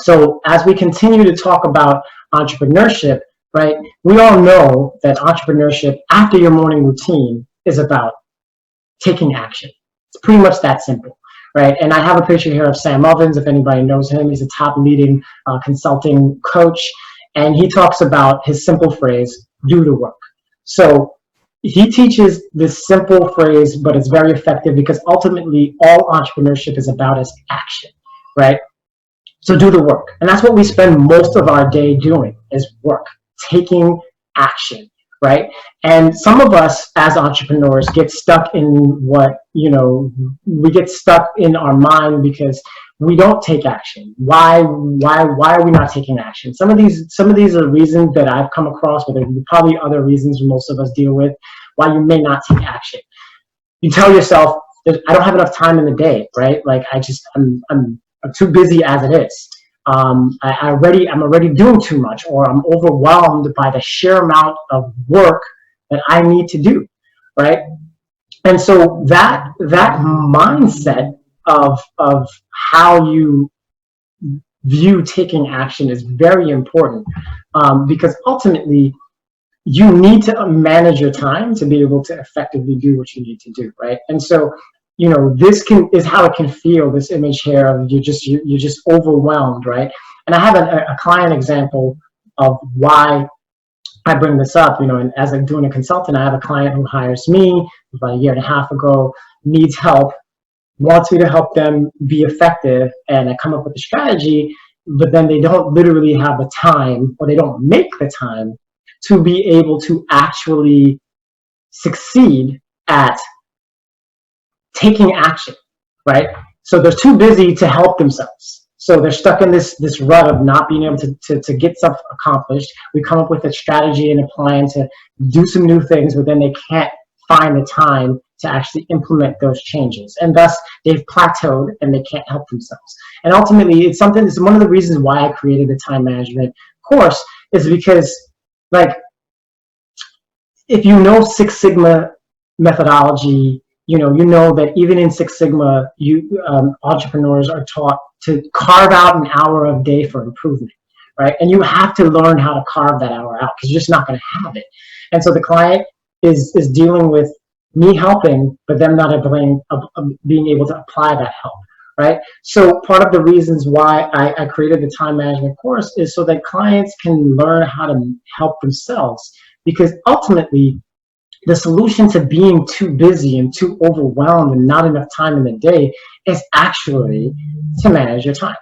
So as we continue to talk about entrepreneurship, right, we all know that entrepreneurship after your morning routine is about taking action. It's pretty much that simple, right? And I have a picture here of Sam Ovens, if anybody knows him. He's a top leading consulting coach, and he talks about his simple phrase, do the work. So he teaches this simple phrase, but it's very effective because ultimately all entrepreneurship is about is action, right? So do the work. And that's what we spend most of our day doing is work, taking action, right? And some of us as entrepreneurs get stuck in what, we get stuck in our mind because we don't take action. Why are we not taking action? Some of these are reasons that I've come across, but there are probably other reasons most of us deal with why you may not take action. You tell yourself, I don't have enough time in the day, right? Like I'm too busy as it is. I'm already doing too much, or I'm overwhelmed by the sheer amount of work that I need to do, right? And so that mindset of how you view taking action is very important, because ultimately you need to manage your time to be able to effectively do what you need to do, right? And so this is how it can feel, this image here of you're just overwhelmed, right? And I have a client example of why I bring this up, and as I'm doing a consultant, I have a client who hires me about a year and a half ago, needs help, wants me to help them be effective, and I come up with a strategy, but then they don't literally have the time, or they don't make the time to be able to actually succeed at taking action, right? So they're too busy to help themselves. So they're stuck in this rut of not being able to get stuff accomplished. We come up with a strategy and a plan to do some new things, but then they can't find the time to actually implement those changes. And thus they've plateaued and they can't help themselves. And ultimately it's one of the reasons why I created the time management course is because, like, if you know Six Sigma methodology, you know that even in Six Sigma, entrepreneurs are taught to carve out an hour of day for improvement, right? And you have to learn how to carve that hour out because you're just not going to have it. And so the client is dealing with me helping, but them not being able to apply that help, right? So part of the reasons why I created the time management course is so that clients can learn how to help themselves, because ultimately the solution to being too busy and too overwhelmed and not enough time in the day is actually to manage your time.